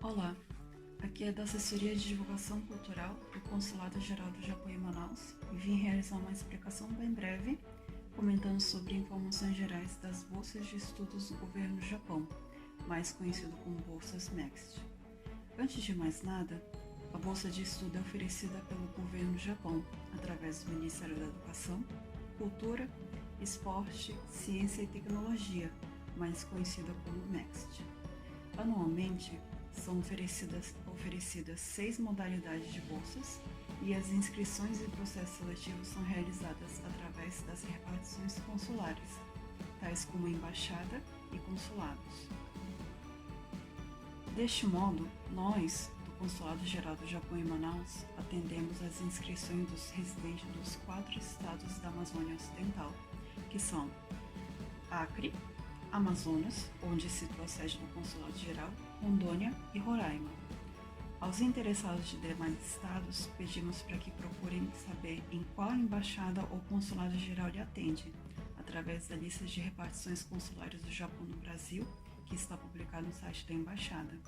Olá, aqui é da Assessoria de Divulgação Cultural do Consulado Geral do Japão em Manaus e vim realizar uma explicação bem breve, comentando sobre informações gerais das bolsas de estudos do governo do Japão, mais conhecido como bolsas MEXT. Antes de mais nada, a bolsa de estudo é oferecida pelo governo do Japão através do Ministério da Educação, Cultura, Esporte, Ciência e Tecnologia, mais conhecida como MEXT. Anualmente, são oferecidas 6 modalidades de bolsas e as inscrições e processos seletivos são realizadas através das repartições consulares, tais como embaixada e consulados. Deste modo, nós, do Consulado Geral do Japão em Manaus, atendemos as inscrições dos residentes dos 4 estados da Amazônia Ocidental, que são Acre, Amazonas, onde se situa a sede do Consulado Geral, Rondônia e Roraima. Aos interessados de demais estados, pedimos para que procurem saber em qual embaixada ou consulado geral lhe atende, através da lista de repartições consulares do Japão no Brasil, que está publicado no site da embaixada.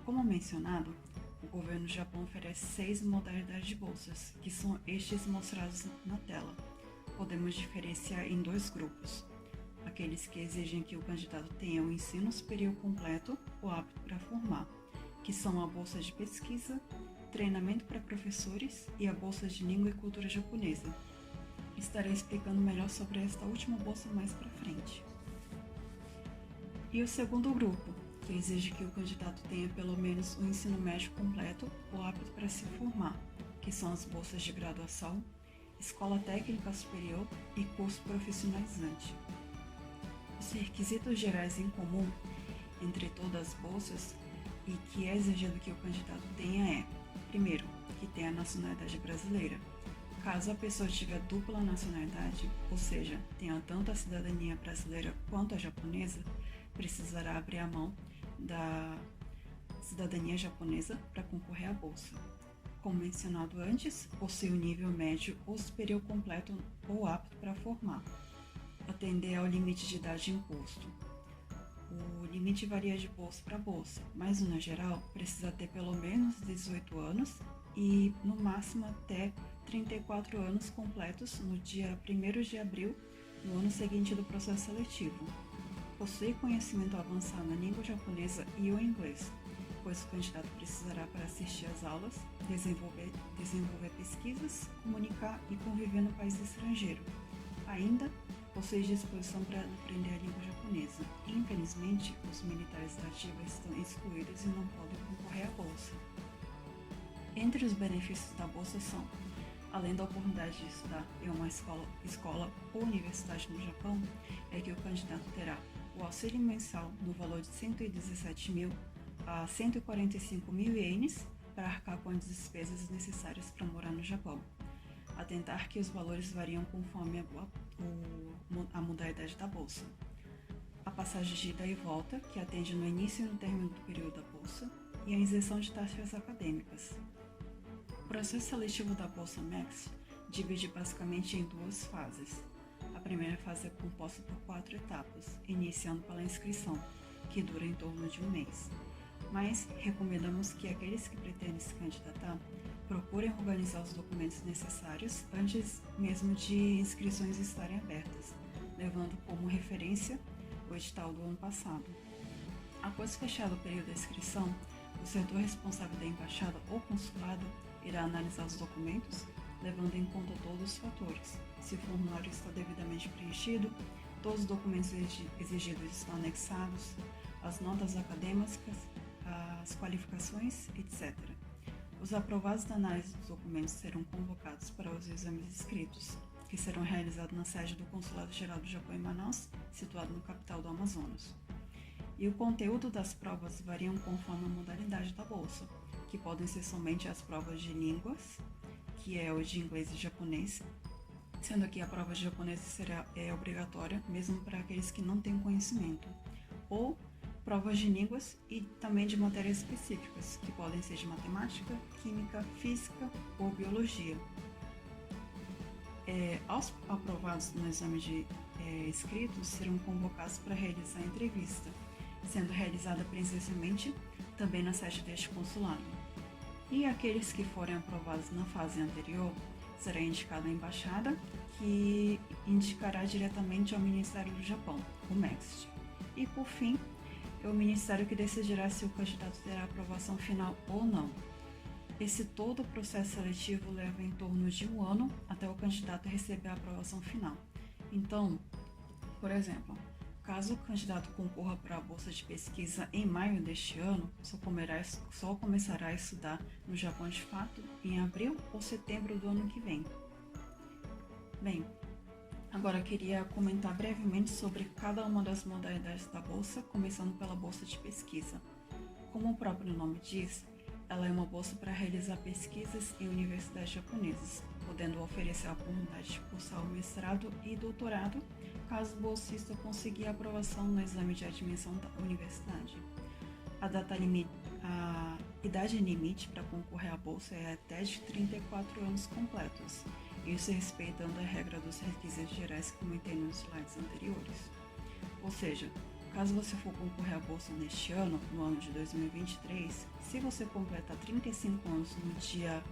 Como mencionado, o governo do Japão oferece 6 modalidades de bolsas, que são estes mostrados na tela. Podemos diferenciar em 2 grupos: aqueles que exigem que o candidato tenha o ensino superior completo ou apto para formar, que são a bolsa de pesquisa, treinamento para professores e a bolsa de língua e cultura japonesa. Estarei explicando melhor sobre esta última bolsa mais para frente. E o segundo grupo, que exige que o candidato tenha pelo menos o ensino médio completo ou apto para se formar, que são as bolsas de graduação, escola técnica superior e curso profissionalizante. Os requisitos gerais em comum entre todas as bolsas e que é exigido que o candidato tenha é: primeiro, que tenha a nacionalidade brasileira. Caso a pessoa tiver dupla nacionalidade, ou seja, tenha tanto a cidadania brasileira quanto a japonesa, precisará abrir a mão da cidadania japonesa para concorrer à bolsa. Como mencionado antes, possui o nível médio ou superior completo ou apto para formar. Atender ao limite de idade imposto. O limite varia de bolsa para bolsa, mas no geral precisa ter pelo menos 18 anos e no máximo até 34 anos completos no dia 1º de abril no ano seguinte do processo seletivo. Possui conhecimento avançado na língua japonesa e o inglês, pois o candidato precisará para assistir às aulas, desenvolver pesquisas, comunicar e conviver no país estrangeiro. Ainda possui disposição para aprender a língua japonesa. Infelizmente, os militares da ativa estão excluídos e não podem concorrer à bolsa. Entre os benefícios da bolsa são, além da oportunidade de estudar em uma escola ou universidade no Japão, é que o candidato terá o auxílio mensal no valor de 117.000 a 145.000 ienes para arcar com as despesas necessárias para morar no Japão. Atentar que os valores variam conforme a modalidade da bolsa. A passagem de ida e volta, que atende no início e no término do período da bolsa, e a isenção de taxas acadêmicas. O processo seletivo da bolsa MEXT divide basicamente em 2 fases. A primeira fase é composta por 4 etapas, iniciando pela inscrição, que dura em torno de 1 mês. Mas recomendamos que aqueles que pretendem se candidatar procurem organizar os documentos necessários antes mesmo de inscrições estarem abertas, levando como referência o edital do ano passado. Após fechado o período da inscrição, o setor responsável da embaixada ou consulado irá analisar os documentos, levando em conta todos os fatores. Se o formulário está devidamente preenchido, todos os documentos exigidos estão anexados, as notas acadêmicas, as qualificações, etc. Os aprovados da análise dos documentos serão convocados para os exames escritos, que serão realizados na sede do Consulado Geral do Japão em Manaus, situado na capital do Amazonas. E o conteúdo das provas variam conforme a modalidade da bolsa, que podem ser somente as provas de línguas, que é o de inglês e japonês, sendo que a prova de japonês é obrigatória, mesmo para aqueles que não têm conhecimento, ou provas de línguas e também de matérias específicas, que podem ser de matemática, química, física ou biologia. Aos aprovados no exame de escritos serão convocados para realizar a entrevista, sendo realizada presencialmente também na sede deste consulado. E aqueles que forem aprovados na fase anterior, será indicada a embaixada, que indicará diretamente ao Ministério do Japão, o MEXT. E por fim, é o Ministério que decidirá se o candidato terá aprovação final ou não. Esse todo o processo seletivo leva em torno de 1 ano até o candidato receber a aprovação final. Então, por exemplo, caso o candidato concorra para a bolsa de pesquisa em maio deste ano, só começará a estudar no Japão de fato em abril ou setembro do ano que vem. Bem, agora eu queria comentar brevemente sobre cada uma das modalidades da bolsa, começando pela bolsa de pesquisa. Como o próprio nome diz, ela é uma bolsa para realizar pesquisas em universidades japonesas, podendo oferecer a oportunidade de cursar o mestrado e doutorado, caso o bolsista conseguir a aprovação no exame de admissão da universidade. A idade limite para concorrer à bolsa é até de 34 anos completos, isso respeitando a regra dos requisitos gerais que comentei nos slides anteriores. Ou seja, caso você for concorrer à bolsa neste ano, no ano de 2023, se você completar 35 anos no dia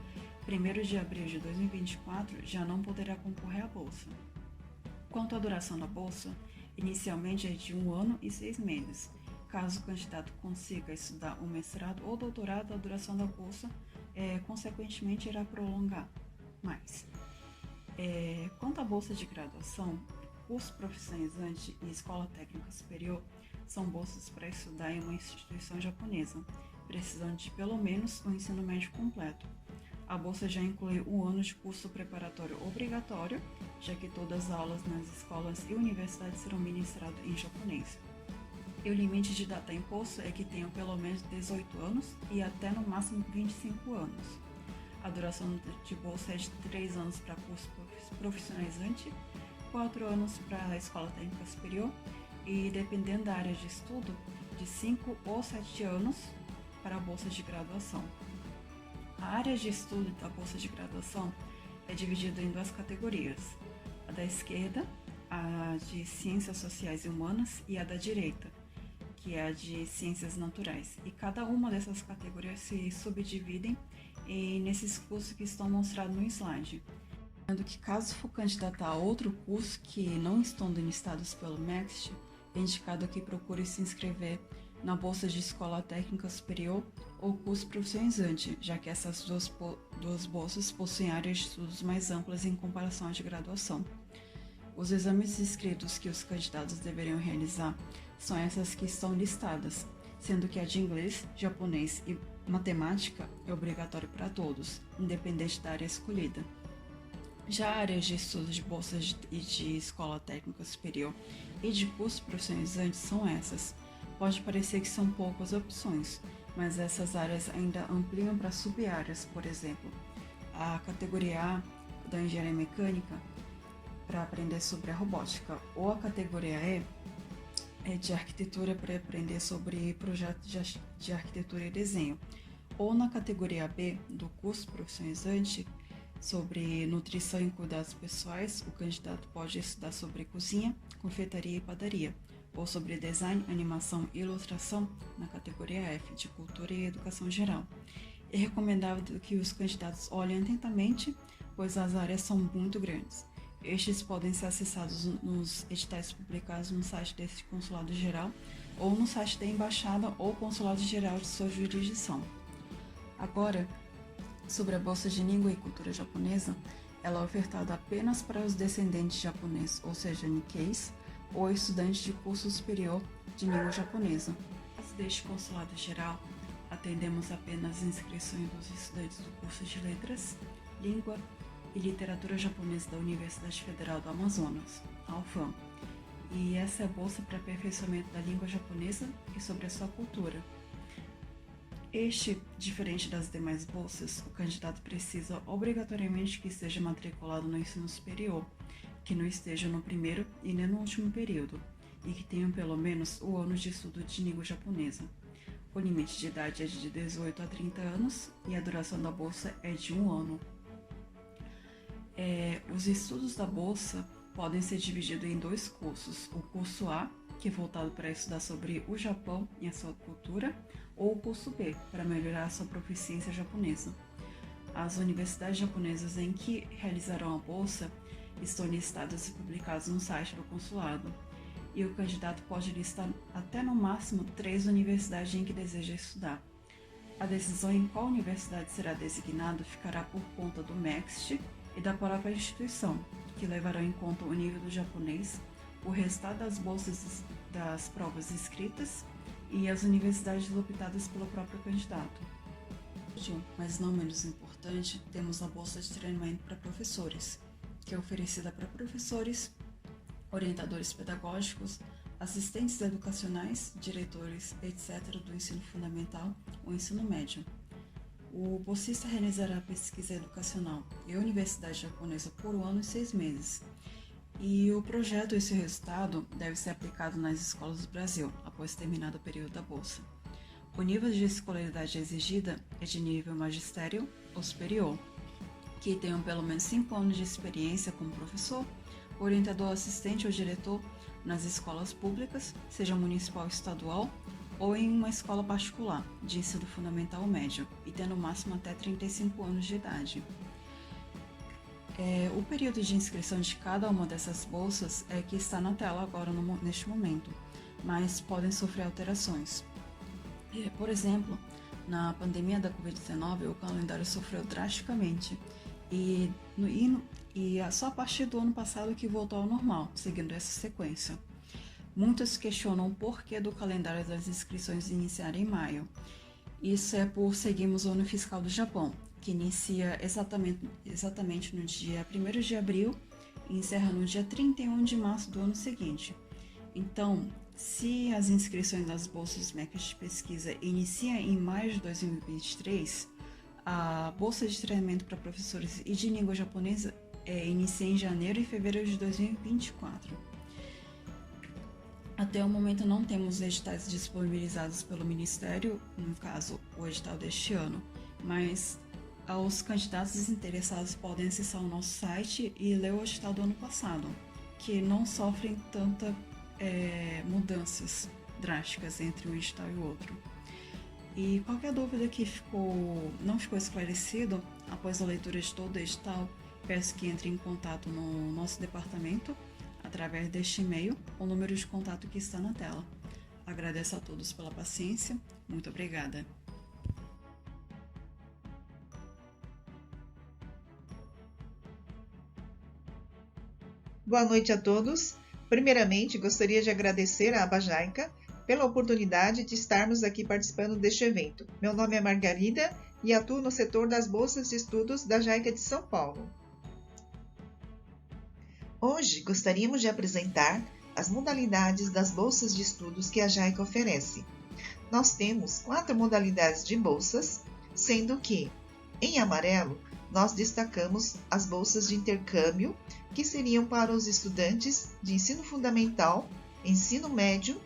1º de abril de 2024, já não poderá concorrer à bolsa. Quanto à duração da bolsa, inicialmente é de 1 ano e 6 meses. Caso o candidato consiga estudar um mestrado ou doutorado, a duração da bolsa consequentemente irá prolongar mais. Quanto à bolsa de graduação, curso profissionalizante e escola técnica superior são bolsas para estudar em uma instituição japonesa, precisando de pelo menos o ensino médio completo. A bolsa já inclui 1 ano de curso preparatório obrigatório, já que todas as aulas nas escolas e universidades serão ministradas em japonês. E o limite de data imposto é que tenham pelo menos 18 anos e até no máximo 25 anos. A duração de bolsa é de 3 anos para curso profissionalizante, 4 anos para a escola técnica superior e, dependendo da área de estudo, de 5 ou 7 anos para a bolsa de graduação. A área de estudo da bolsa de graduação é dividida em 2 categorias, a da esquerda, a de ciências sociais e humanas, e a da direita, que é a de ciências naturais. E cada uma dessas categorias se subdividem nesses cursos que estão mostrados no slide. Sendo que caso for candidatar a outro curso que não estão listados pelo MEXT, é indicado que procure se inscrever na bolsa de escola técnica superior ou curso profissionalizante, já que essas duas bolsas possuem áreas de estudos mais amplas em comparação à de graduação. Os exames inscritos que os candidatos deveriam realizar são essas que estão listadas, sendo que a de inglês, japonês e matemática é obrigatório para todos, independente da área escolhida. Já áreas de estudos de bolsas e de escola técnica superior e de curso profissionalizante são essas. Pode parecer que são poucas opções, mas essas áreas ainda ampliam para sub-áreas, por exemplo, a categoria A da engenharia mecânica para aprender sobre a robótica, ou a categoria E é de arquitetura para aprender sobre projetos de arquitetura e desenho, ou na categoria B do curso profissionalizante sobre nutrição e cuidados pessoais, o candidato pode estudar sobre cozinha, confeitaria e padaria, ou sobre design, animação e ilustração na categoria F, de cultura e educação geral. É recomendável que os candidatos olhem atentamente, pois as áreas são muito grandes. Estes podem ser acessados nos editais publicados no site desse consulado geral, ou no site da embaixada ou consulado geral de sua jurisdição. Agora, sobre a bolsa de língua e cultura japonesa, ela é ofertada apenas para os descendentes japoneses, ou seja, Nikkeis, ou estudantes de curso superior de língua japonesa. Deste consulado geral, atendemos apenas as inscrições dos estudantes do curso de Letras, Língua e Literatura Japonesa da Universidade Federal do Amazonas, a UFAM. E essa é a bolsa para aperfeiçoamento da língua japonesa e sobre a sua cultura. Diferente das demais bolsas, o candidato precisa obrigatoriamente que esteja matriculado no ensino superior, que não esteja no primeiro e nem no último período, e que tenham pelo menos o ano de estudo de língua japonesa. O limite de idade é de 18 a 30 anos e a duração da bolsa é de 1 ano. Os estudos da bolsa podem ser divididos em 2 cursos, o curso A, que é voltado para estudar sobre o Japão e a sua cultura, ou o curso B, para melhorar a sua proficiência japonesa. As universidades japonesas em que realizarão a bolsa estão listadas e publicadas no site do consulado, e o candidato pode listar até no máximo 3 universidades em que deseja estudar. A decisão em qual universidade será designado ficará por conta do MEXT e da própria instituição, que levarão em conta o nível do japonês, o resultado das bolsas das provas escritas e as universidades optadas pelo próprio candidato. Mas não menos importante, temos a bolsa de treinamento para professores, que é oferecida para professores, orientadores pedagógicos, assistentes educacionais, diretores, etc. do ensino fundamental ou ensino médio. O bolsista realizará pesquisa educacional e universidade japonesa por 1 ano e 6 meses. E o projeto e seu resultado deve ser aplicado nas escolas do Brasil, após terminado o período da bolsa. O nível de escolaridade exigida é de nível magistério ou superior, que tenham pelo menos 5 anos de experiência como professor, orientador, assistente ou diretor nas escolas públicas, seja municipal ou estadual, ou em uma escola particular, de ensino fundamental ou médio, e tendo no máximo até 35 anos de idade. O período de inscrição de cada uma dessas bolsas é que está na tela agora neste momento, mas podem sofrer alterações. Por exemplo, na pandemia da Covid-19, o calendário sofreu drasticamente e só a partir do ano passado que voltou ao normal, seguindo essa sequência. Muitos questionam o porquê do calendário das inscrições iniciar em maio. Isso é por seguirmos o ano fiscal do Japão, que inicia exatamente no dia 1º de abril e encerra no dia 31 de março do ano seguinte. Então, se as inscrições das bolsas MEC de pesquisa iniciam em maio de 2023, a bolsa de treinamento para professores e de língua japonesa inicia em janeiro e fevereiro de 2024. Até o momento não temos editais disponibilizados pelo Ministério, no caso, o edital deste ano, mas os candidatos interessados podem acessar o nosso site e ler o edital do ano passado, que não sofrem tanta mudanças drásticas entre um edital e o outro. E qualquer dúvida que não ficou esclarecido após a leitura de todo o edital, peço que entre em contato no nosso departamento através deste e-mail, o número de contato que está na tela. Agradeço a todos pela paciência. Muito obrigada. Boa noite a todos. Primeiramente, gostaria de agradecer à Abajaica pela oportunidade de estarmos aqui participando deste evento. Meu nome é Margarida e atuo no setor das bolsas de estudos da JAICA de São Paulo. Hoje, gostaríamos de apresentar as modalidades das bolsas de estudos que a JAICA oferece. Nós temos 4 modalidades de bolsas, sendo que, em amarelo, nós destacamos as bolsas de intercâmbio, que seriam para os estudantes de ensino fundamental, ensino médio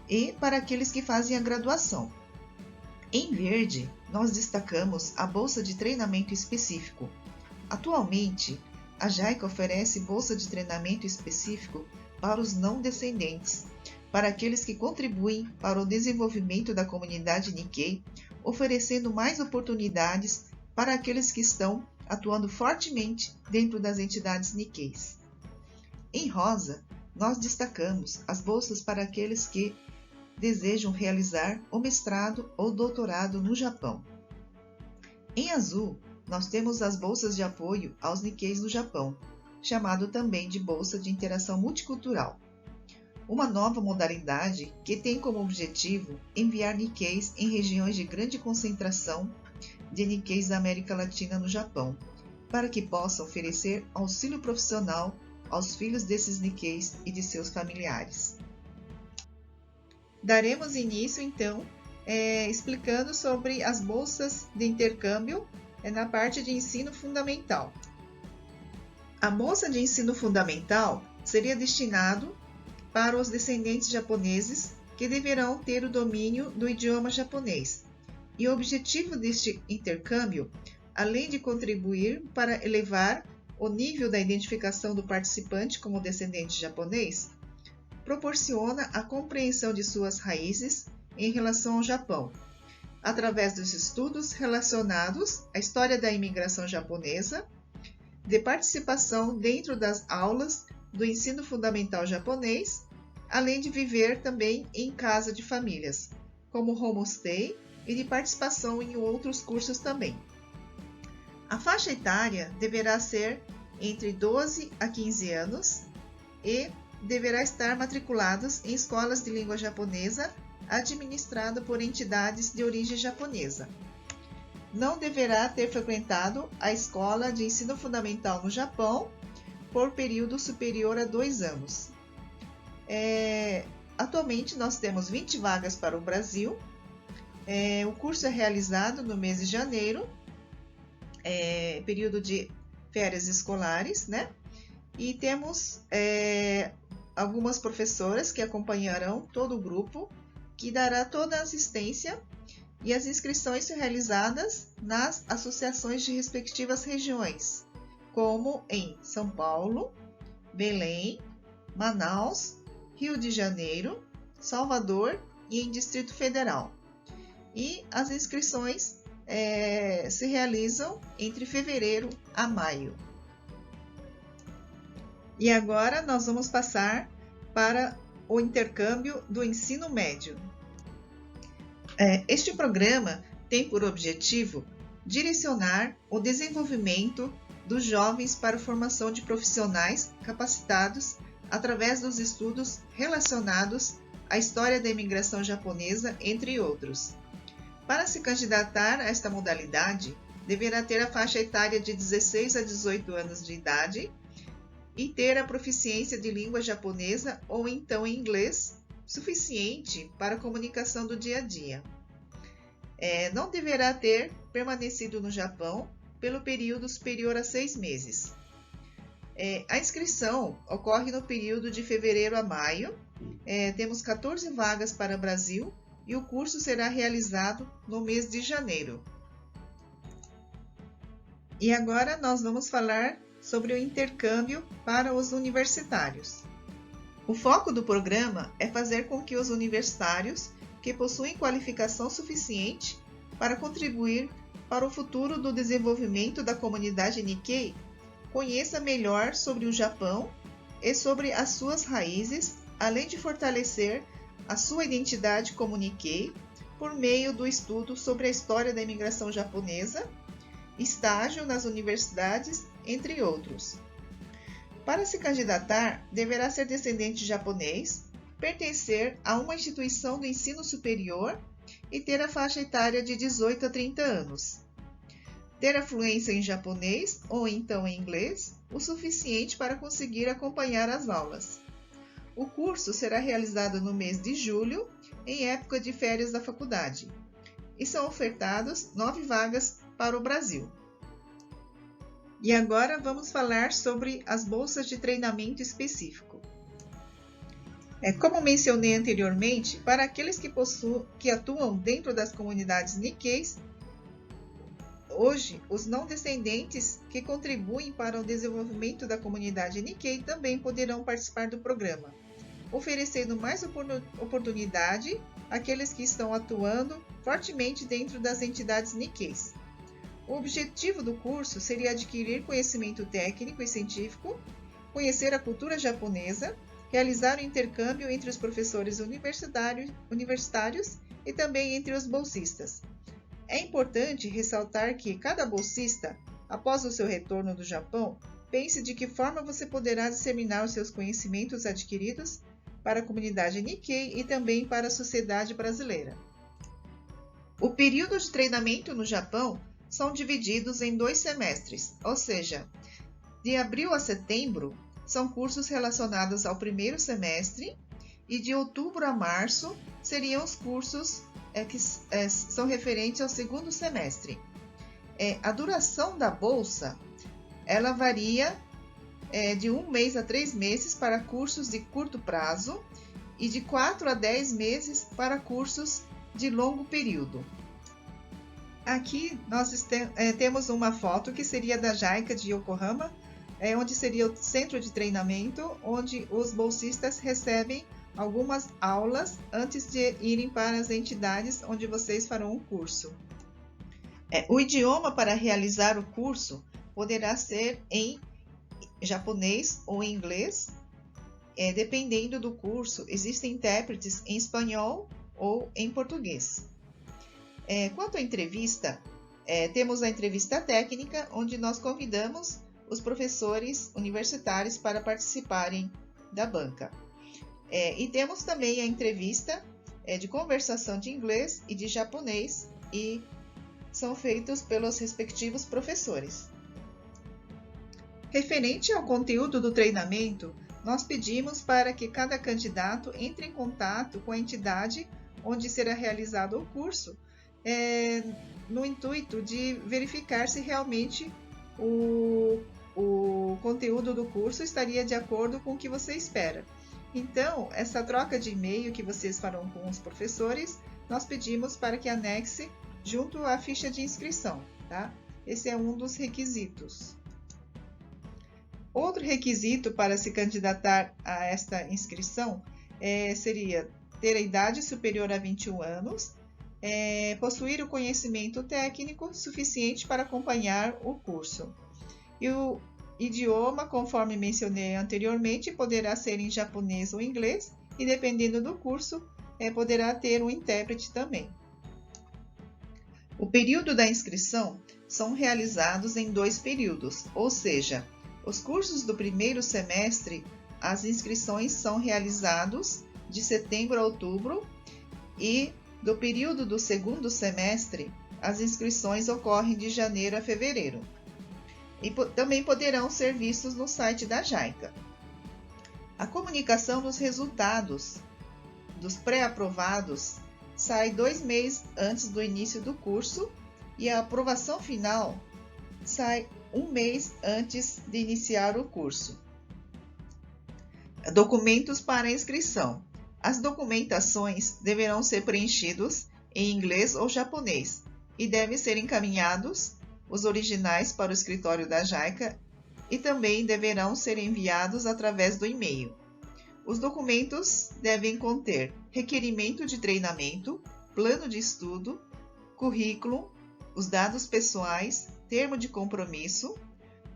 e para aqueles que fazem a graduação. Em verde, nós destacamos a bolsa de treinamento específico. Atualmente, a JAICA oferece bolsa de treinamento específico para os não descendentes, para aqueles que contribuem para o desenvolvimento da comunidade Nikkei, oferecendo mais oportunidades para aqueles que estão atuando fortemente dentro das entidades Nikkeis. Em rosa, nós destacamos as bolsas para aqueles que desejam realizar o mestrado ou doutorado no Japão. Em azul, nós temos as bolsas de apoio aos Nikkeis no Japão, chamado também de Bolsa de Interação Multicultural. Uma nova modalidade que tem como objetivo enviar Nikkeis em regiões de grande concentração de Nikkeis da América Latina no Japão, para que possam oferecer auxílio profissional aos filhos desses Nikkeis e de seus familiares. Daremos início, então, explicando sobre as bolsas de intercâmbio na parte de ensino fundamental. A bolsa de ensino fundamental seria destinado para os descendentes japoneses que deverão ter o domínio do idioma japonês. E o objetivo deste intercâmbio, além de contribuir para elevar o nível da identificação do participante como descendente japonês, proporciona a compreensão de suas raízes em relação ao Japão, através dos estudos relacionados à história da imigração japonesa, de participação dentro das aulas do ensino fundamental japonês, além de viver também em casa de famílias, como homestay, e de participação em outros cursos também. A faixa etária deverá ser entre 12 a 15 anos e deverá estar matriculados em escolas de língua japonesa administrado por entidades de origem japonesa. Não deverá ter frequentado a escola de ensino fundamental no Japão por período superior a 2 anos. Atualmente nós temos 20 vagas para o Brasil. O curso é realizado no mês de janeiro, período de férias escolares, né? E temos algumas professoras que acompanharão todo o grupo, que dará toda a assistência, e as inscrições são realizadas nas associações de respectivas regiões, como em São Paulo, Belém, Manaus, Rio de Janeiro, Salvador e em Distrito Federal. E as inscrições se realizam entre fevereiro a maio. E agora nós vamos passar para o intercâmbio do ensino médio. Este programa tem por objetivo direcionar o desenvolvimento dos jovens para a formação de profissionais capacitados através dos estudos relacionados à história da imigração japonesa, entre outros. Para se candidatar a esta modalidade, deverá ter a faixa etária de 16 a 18 anos de idade e ter a proficiência de língua japonesa ou então em inglês suficiente para a comunicação do dia a dia. Não deverá ter permanecido no Japão pelo período superior a 6 meses. A inscrição ocorre no período de fevereiro a maio. Temos 14 vagas para o Brasil e o curso será realizado no mês de janeiro. E agora nós vamos falar sobre o intercâmbio para os universitários. O foco do programa é fazer com que os universitários que possuem qualificação suficiente para contribuir para o futuro do desenvolvimento da comunidade Nikkei conheça melhor sobre o Japão e sobre as suas raízes, além de fortalecer a sua identidade como Nikkei por meio do estudo sobre a história da imigração japonesa, estágio nas universidades, entre outros. Para se candidatar, deverá ser descendente japonês, pertencer a uma instituição do ensino superior e ter a faixa etária de 18 a 30 anos. Ter a fluência em japonês ou então em inglês, o suficiente para conseguir acompanhar as aulas. O curso será realizado no mês de julho, em época de férias da faculdade, e são ofertadas 9 vagas para o Brasil. E agora vamos falar sobre as bolsas de treinamento específico. Como mencionei anteriormente, para aqueles que atuam dentro das comunidades Nikkeis, hoje os não descendentes que contribuem para o desenvolvimento da comunidade Nikkei também poderão participar do programa, oferecendo mais oportunidade àqueles que estão atuando fortemente dentro das entidades Nikkeis. O objetivo do curso seria adquirir conhecimento técnico e científico, conhecer a cultura japonesa, realizar o intercâmbio entre os professores universitários e também entre os bolsistas. É importante ressaltar que cada bolsista, após o seu retorno do Japão, pense de que forma você poderá disseminar os seus conhecimentos adquiridos para a comunidade Nikkei e também para a sociedade brasileira. O período de treinamento no Japão são divididos em 2 semestres, ou seja, de abril a setembro são cursos relacionados ao primeiro semestre e de outubro a março seriam os cursos que são referentes ao segundo semestre. A duração da bolsa ela varia de 1 mês a 3 meses para cursos de curto prazo e de 4 a 10 meses para cursos de longo período. Aqui nós temos uma foto que seria da JICA de Yokohama, onde seria o centro de treinamento, onde os bolsistas recebem algumas aulas antes de irem para as entidades onde vocês farão o curso. O idioma para realizar o curso poderá ser em japonês ou em inglês. Dependendo do curso, existem intérpretes em espanhol ou em português. Quanto à entrevista, temos a entrevista técnica, onde nós convidamos os professores universitários para participarem da banca. E temos também a entrevista de conversação de inglês e de japonês, e são feitos pelos respectivos professores. Referente ao conteúdo do treinamento, nós pedimos para que cada candidato entre em contato com a entidade onde será realizado o curso, no intuito de verificar se realmente o conteúdo do curso estaria de acordo com o que você espera. Então, essa troca de e-mail que vocês farão com os professores, nós pedimos para que anexe junto à ficha de inscrição, tá? Esse é um dos requisitos. Outro requisito para se candidatar a esta inscrição seria ter a idade superior a 21 anos, possuir o conhecimento técnico suficiente para acompanhar o curso. E o idioma, conforme mencionei anteriormente, poderá ser em japonês ou inglês, e dependendo do curso, poderá ter um intérprete também. O período da inscrição são realizados em 2 períodos, ou seja, os cursos do primeiro semestre, as inscrições são realizadas de setembro a outubro, e do período do segundo semestre, as inscrições ocorrem de janeiro a fevereiro. E também poderão ser vistos no site da JICA. A comunicação dos resultados dos pré-aprovados sai 2 meses antes do início do curso, e a aprovação final sai 1 mês antes de iniciar o curso. Documentos para inscrição. As documentações deverão ser preenchidos em inglês ou japonês e devem ser encaminhados os originais para o escritório da JICA, e também deverão ser enviados através do e-mail. Os documentos devem conter requerimento de treinamento, plano de estudo, currículo, os dados pessoais, termo de compromisso,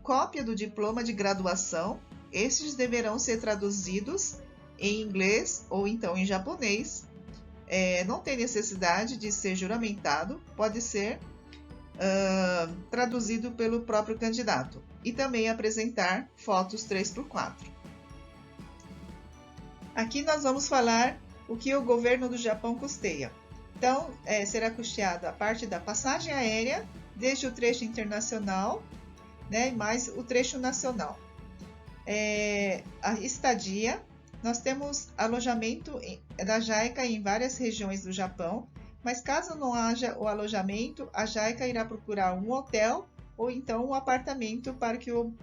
cópia do diploma de graduação. Estes deverão ser traduzidos em inglês ou então em japonês. Não tem necessidade de ser juramentado, pode ser traduzido pelo próprio candidato, e também apresentar fotos 3x4. Aqui nós vamos falar o que o governo do Japão custeia. Então, será custeada a parte da passagem aérea, desde o trecho internacional, né, mais o trecho nacional. A estadia, nós temos alojamento da JICA em várias regiões do Japão, mas caso não haja o alojamento, a JICA irá procurar um hotel ou então um apartamento para que o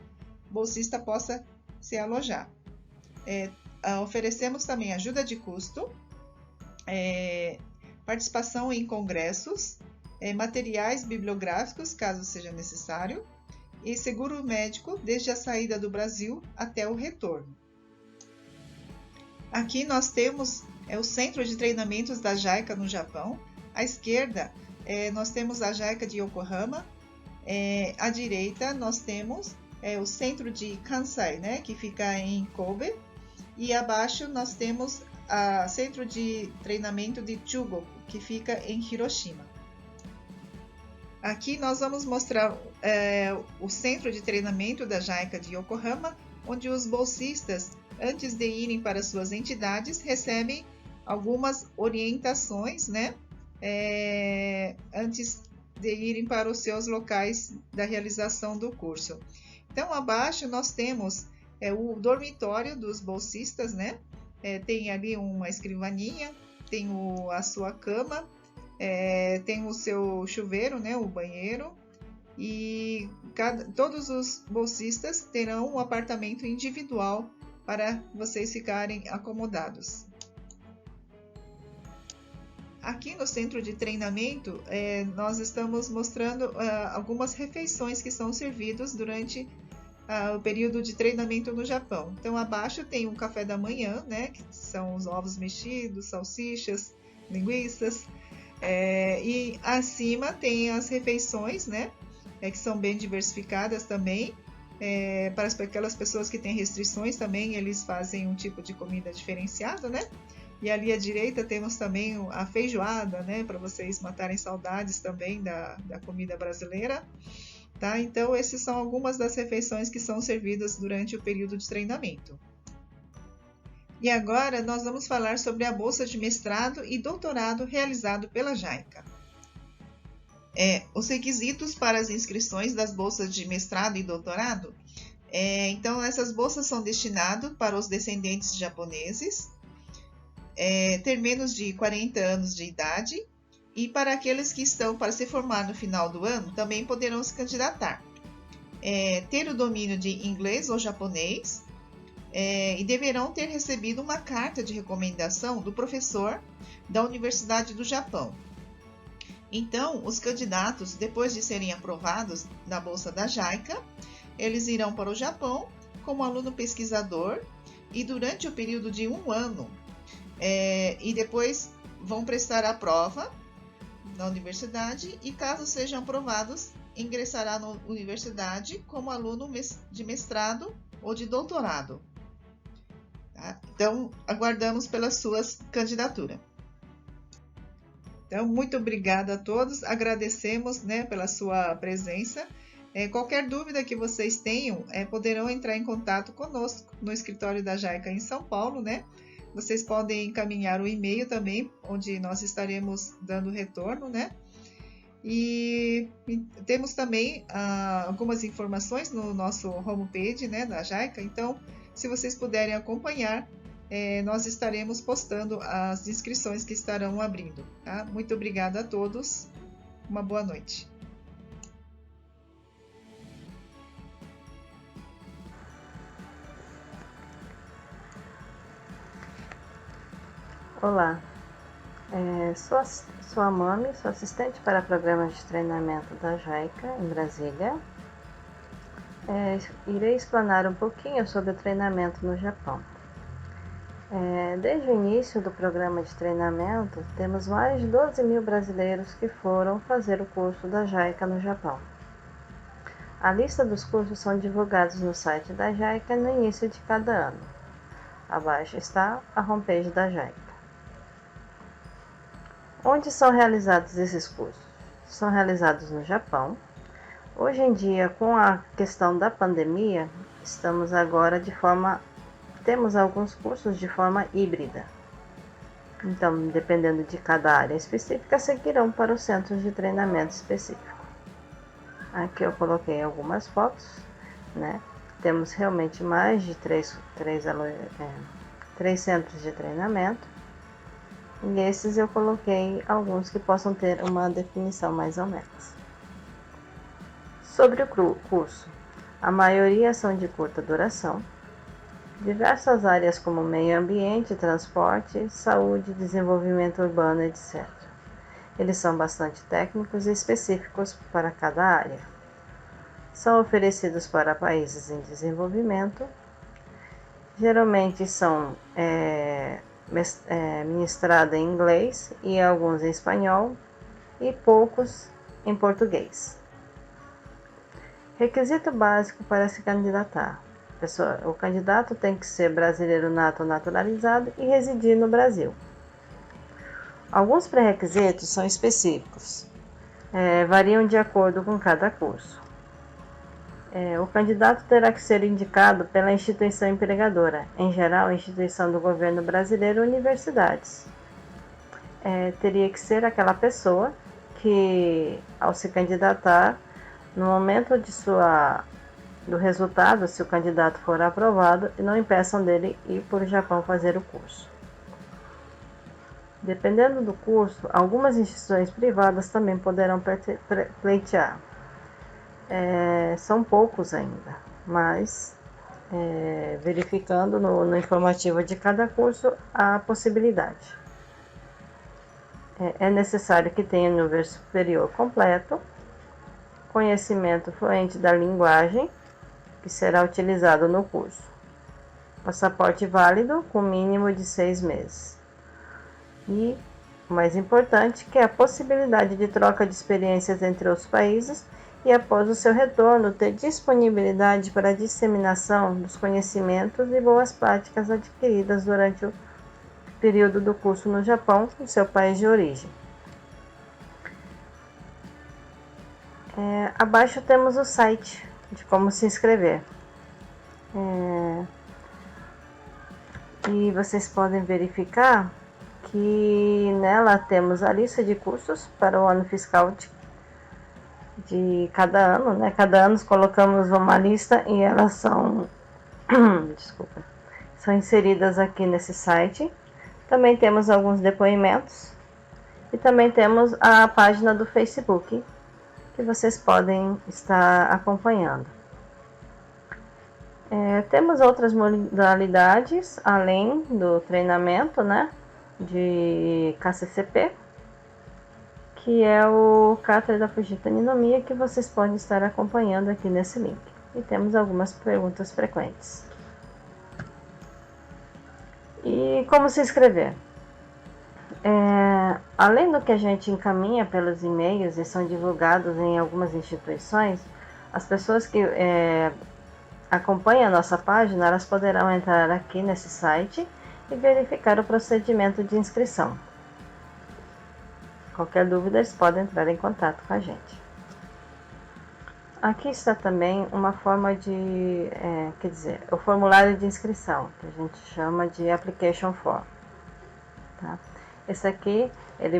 bolsista possa se alojar. Oferecemos também ajuda de custo, participação em congressos, materiais bibliográficos, caso seja necessário, e seguro médico desde a saída do Brasil até o retorno. Aqui nós temos o Centro de Treinamentos da JICA no Japão. À esquerda, nós temos a JICA de Yokohama. À direita, nós temos o Centro de Kansai, né, que fica em Kobe. E abaixo, nós temos o Centro de Treinamento de Chugoku, que fica em Hiroshima. Aqui nós vamos mostrar o Centro de Treinamento da JICA de Yokohama, onde os bolsistas, antes de irem para suas entidades, recebem algumas orientações, né? Antes de irem para os seus locais da realização do curso. Então, abaixo nós temos o dormitório dos bolsistas, né? Tem ali uma escrivaninha, tem a sua cama, tem o seu chuveiro, né? O banheiro, e todos os bolsistas terão um apartamento individual para vocês ficarem acomodados. Aqui no centro de treinamento, nós estamos mostrando algumas refeições que são servidas durante o período de treinamento no Japão. Então, abaixo tem um café da manhã, né, que são os ovos mexidos, salsichas, linguiças, e acima tem as refeições, né, que são bem diversificadas também. Para aquelas pessoas que têm restrições também, eles fazem um tipo de comida diferenciada, né? E ali à direita temos também a feijoada, né? Para vocês matarem saudades também da comida brasileira. Tá? Então, essas são algumas das refeições que são servidas durante o período de treinamento. E agora nós vamos falar sobre a bolsa de mestrado e doutorado realizado pela JICA. Os requisitos para as inscrições das bolsas de mestrado e doutorado. Então, essas bolsas são destinadas para os descendentes de japoneses, ter menos de 40 anos de idade, e para aqueles que estão para se formar no final do ano, também poderão se candidatar. Ter o domínio de inglês ou japonês, e deverão ter recebido uma carta de recomendação do professor da Universidade do Japão. Então, os candidatos, depois de serem aprovados na bolsa da JICA, eles irão para o Japão como aluno pesquisador e durante o período de 1 ano, e depois vão prestar a prova na universidade e, caso sejam aprovados, ingressará na universidade como aluno de mestrado ou de doutorado. Tá? Então, aguardamos pelas suas candidaturas. Então, muito obrigada a todos, agradecemos, né, pela sua presença. Qualquer dúvida que vocês tenham, poderão entrar em contato conosco no escritório da JICA em São Paulo, né? Vocês podem encaminhar o e-mail também, onde nós estaremos dando retorno, né? E temos também algumas informações no nosso homepage, né, da JICA. Então, se vocês puderem acompanhar, nós estaremos postando as inscrições que estarão abrindo. Tá? Muito obrigada a todos. Uma boa noite. Olá, sou a Mami, sou assistente para programas de treinamento da JICA em Brasília. Irei explanar um pouquinho sobre o treinamento no Japão. Desde o início do programa de treinamento, temos mais de 12 mil brasileiros que foram fazer o curso da JICA no Japão. A lista dos cursos são divulgados no site da JICA no início de cada ano. Abaixo está a homepage da JICA. Onde são realizados esses cursos? São realizados no Japão. Hoje em dia, com a questão da pandemia, temos alguns cursos de forma híbrida. Então, dependendo de cada área específica, seguirão para os centros de treinamento específico. Aqui eu coloquei algumas fotos, né? Temos realmente mais de três centros de treinamento. E esses eu coloquei alguns que possam ter uma definição mais ou menos. Sobre o curso, a maioria são de curta duração. Diversas áreas como meio ambiente, transporte, saúde, desenvolvimento urbano, etc. Eles são bastante técnicos e específicos para cada área. São oferecidos para países em desenvolvimento. Geralmente são ministrados em inglês e alguns em espanhol e poucos em português. Requisito básico para se candidatar. O candidato tem que ser brasileiro nato ou naturalizado e residir no Brasil. Alguns pré-requisitos são específicos, variam de acordo com cada curso. O candidato terá que ser indicado pela instituição empregadora, em geral, instituição do governo brasileiro ou universidades. Teria que ser aquela pessoa que, ao se candidatar, no momento do resultado, se o candidato for aprovado, não impeçam dele ir para o Japão fazer o curso. Dependendo do curso, algumas instituições privadas também poderão pleitear. São poucos ainda, mas verificando no informativo de cada curso a possibilidade. É necessário que tenha nível superior completo, conhecimento fluente da linguagem que será utilizado no curso. Passaporte válido com mínimo de 6 meses. E o mais importante, que é a possibilidade de troca de experiências entre os países e, após o seu retorno, ter disponibilidade para a disseminação dos conhecimentos e boas práticas adquiridas durante o período do curso no Japão, no seu país de origem. Abaixo temos o site de como se inscrever. E vocês podem verificar que nela temos a lista de cursos para o ano fiscal de cada ano, né? Cada ano colocamos uma lista e elas são inseridas aqui nesse site. Também temos alguns depoimentos e também temos a página do Facebook que vocês podem estar acompanhando. Temos outras modalidades além do treinamento, né, de KCCP, que é o Cátedra Fujita Ninomiya, que vocês podem estar acompanhando aqui nesse link. E temos algumas perguntas frequentes. E como se inscrever? Além do que a gente encaminha pelos e-mails e são divulgados em algumas instituições, as pessoas que acompanham a nossa página, elas poderão entrar aqui nesse site e verificar o procedimento de inscrição. Qualquer dúvida, eles podem entrar em contato com a gente. Aqui está também uma forma de, o formulário de inscrição, que a gente chama de Application Form. Tá? Esse aqui, ele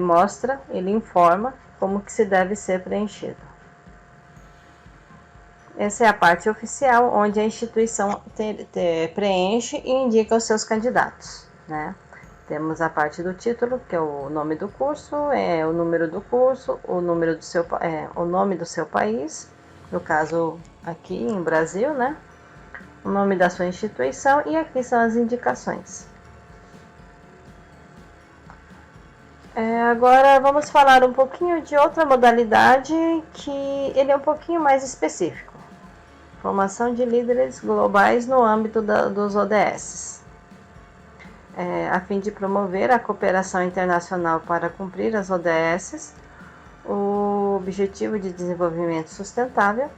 informa como que se deve ser preenchido. Essa é a parte oficial, onde a instituição preenche e indica os seus candidatos, né? Temos a parte do título, que é o nome do curso, o número do curso, o nome do seu país, no caso aqui em Brasil, né? O nome da sua instituição, e aqui são as indicações. Agora vamos falar um pouquinho de outra modalidade que ele é um pouquinho mais específico. Formação de líderes globais no âmbito dos ODS. A fim de promover a cooperação internacional para cumprir as ODS, o Objetivo de Desenvolvimento Sustentável,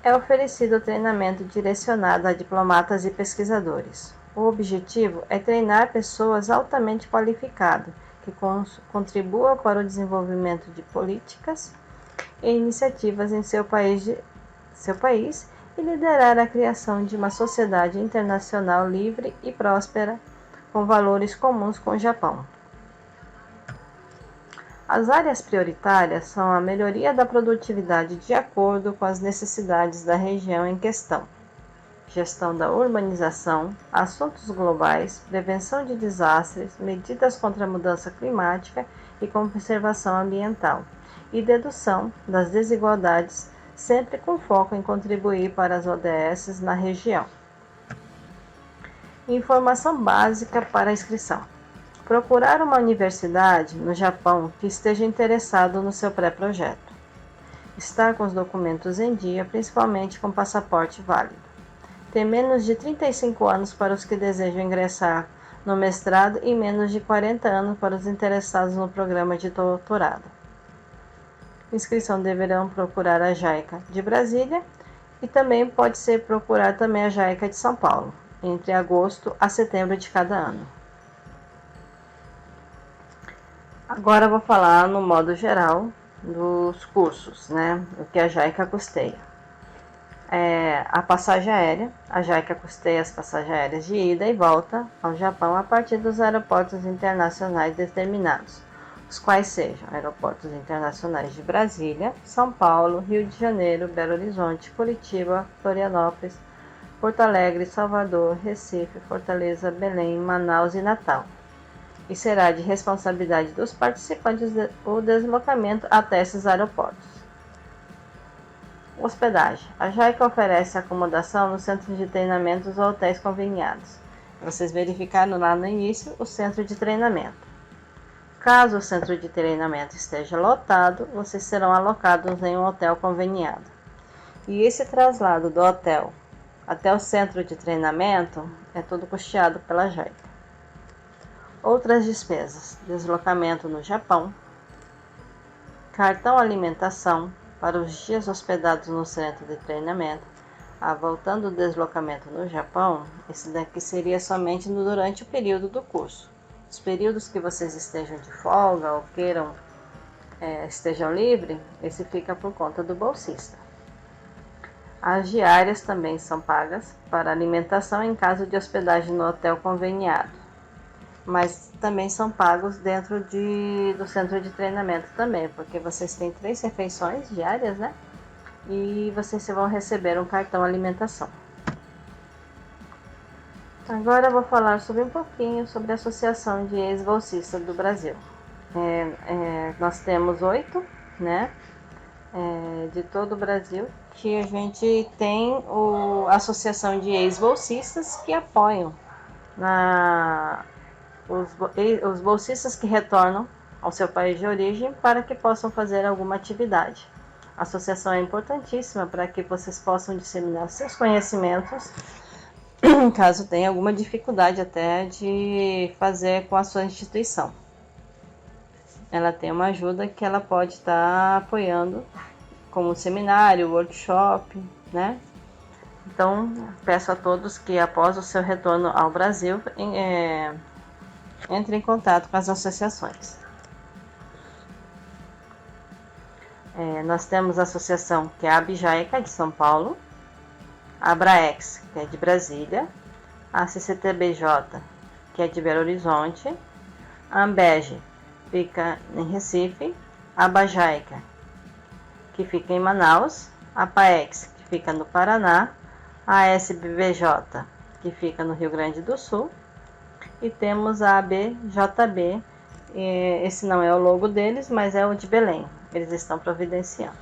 é oferecido treinamento direcionado a diplomatas e pesquisadores. O objetivo é treinar pessoas altamente qualificadas que contribuam para o desenvolvimento de políticas e iniciativas em seu país e liderar a criação de uma sociedade internacional livre e próspera com valores comuns com o Japão. As áreas prioritárias são a melhoria da produtividade de acordo com as necessidades da região em questão, gestão da urbanização, assuntos globais, prevenção de desastres, medidas contra a mudança climática e conservação ambiental, e dedução das desigualdades, sempre com foco em contribuir para as ODS na região. Informação básica para a inscrição. Procurar uma universidade no Japão que esteja interessado no seu pré-projeto. Estar com os documentos em dia, principalmente com passaporte válido. Ter menos de 35 anos para os que desejam ingressar no mestrado e menos de 40 anos para os interessados no programa de doutorado. Inscrição deverão procurar a JICA de Brasília e também pode ser procurar também a JICA de São Paulo, entre agosto a setembro de cada ano. Agora eu vou falar no modo geral dos cursos, né? O que a JICA custeia. A passagem aérea. A JICA custeia as passagens aéreas de ida e volta ao Japão a partir dos aeroportos internacionais determinados, os quais sejam aeroportos internacionais de Brasília, São Paulo, Rio de Janeiro, Belo Horizonte, Curitiba, Florianópolis, Porto Alegre, Salvador, Recife, Fortaleza, Belém, Manaus e Natal. E será de responsabilidade dos participantes o deslocamento até esses aeroportos. Hospedagem. A JICA oferece acomodação nos centros de treinamentos ou hotéis conveniados. Vocês verificaram lá no início o centro de treinamento. Caso o centro de treinamento esteja lotado, vocês serão alocados em um hotel conveniado. E esse traslado do hotel até o centro de treinamento é tudo custeado pela JICA. Outras despesas: deslocamento no Japão, cartão alimentação para os dias hospedados no centro de treinamento. Voltando o deslocamento no Japão, esse daqui seria somente durante o período do curso. Os períodos que vocês estejam de folga ou queiram estejam livres, esse fica por conta do bolsista. As diárias também são pagas para alimentação em caso de hospedagem no hotel conveniado, mas também são pagos dentro do centro de treinamento também, porque vocês têm 3 refeições diárias, né? E vocês vão receber um cartão alimentação. Agora eu vou falar um pouquinho sobre a Associação de Ex-Bolsistas do Brasil. Nós temos 8, né, de todo o Brasil, que a gente tem a Associação de Ex-Bolsistas que apoiam os bolsistas que retornam ao seu país de origem para que possam fazer alguma atividade. A associação é importantíssima para que vocês possam disseminar seus conhecimentos, caso tenha alguma dificuldade até de fazer com a sua instituição. Ela tem uma ajuda que ela pode estar apoiando, como seminário, workshop, né? Então, peço a todos que após o seu retorno ao Brasil, entre em contato com as associações. Nós temos a associação que é a ABJAICA, de São Paulo, a ABRAEX, que é de Brasília, a CCTBJ, que é de Belo Horizonte, a AMBEG, fica em Recife, a ABAJAICA, que fica em Manaus, a PAEX, que fica no Paraná, a SBBJ, que fica no Rio Grande do Sul, e temos a ABJB, esse não é o logo deles, mas é o de Belém, eles estão providenciando.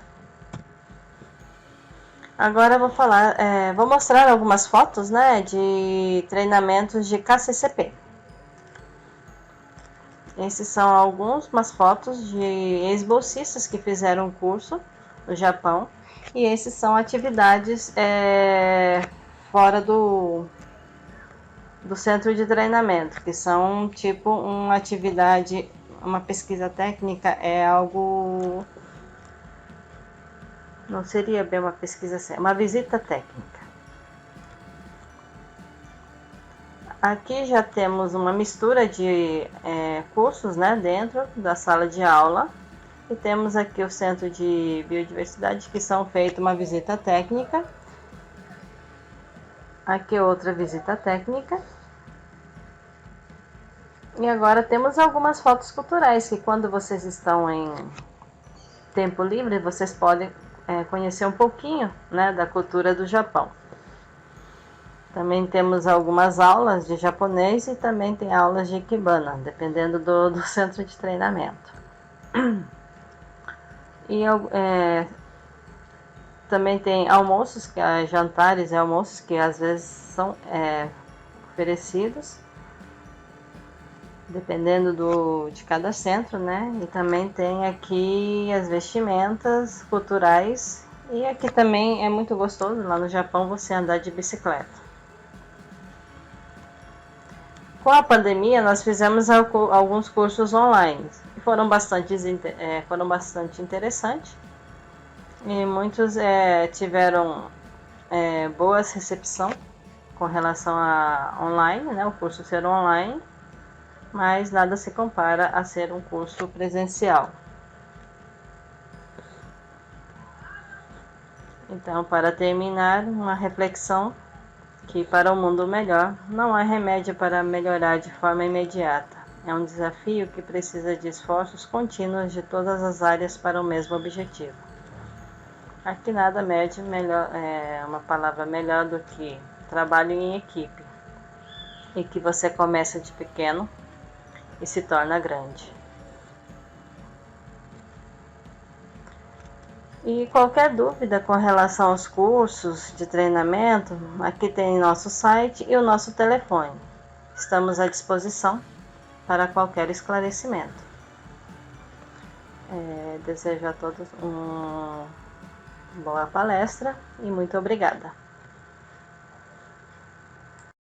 Agora eu vou mostrar algumas fotos, né, de treinamentos de KCCP. Esses são algumas fotos de ex-bolsistas que fizeram um curso no Japão, e esses são atividades fora do centro de treinamento, que são tipo uma atividade, uma pesquisa técnica, é algo, não seria bem uma pesquisa, uma visita técnica. Aqui já temos uma mistura de cursos, né, dentro da sala de aula, e temos aqui o Centro de Biodiversidade, que são feitas uma visita técnica. Aqui outra visita técnica. E agora temos algumas fotos culturais, que quando vocês estão em tempo livre, vocês podem conhecer um pouquinho, né, da cultura do Japão. Também temos algumas aulas de japonês e também tem aulas de ikebana, dependendo do centro de treinamento. E também tem almoços, jantares e almoços que às vezes são oferecidos, dependendo de cada centro, né? E também tem aqui as vestimentas culturais, e aqui também é muito gostoso lá no Japão você andar de bicicleta. Com a pandemia, nós fizemos alguns cursos online e foram bastante interessantes, e muitos tiveram boa recepção com relação a online, né, o curso ser online, mas nada se compara a ser um curso presencial. Então, para terminar, uma reflexão: que para um mundo melhor não há remédio para melhorar de forma imediata. É um desafio que precisa de esforços contínuos de todas as áreas para o mesmo objetivo. Aqui nada mede uma palavra melhor do que trabalho em equipe, e que você começa de pequeno e se torna grande. E qualquer dúvida com relação aos cursos de treinamento, aqui tem nosso site e o nosso telefone. Estamos à disposição para qualquer esclarecimento. Desejo a todos uma boa palestra e muito obrigada.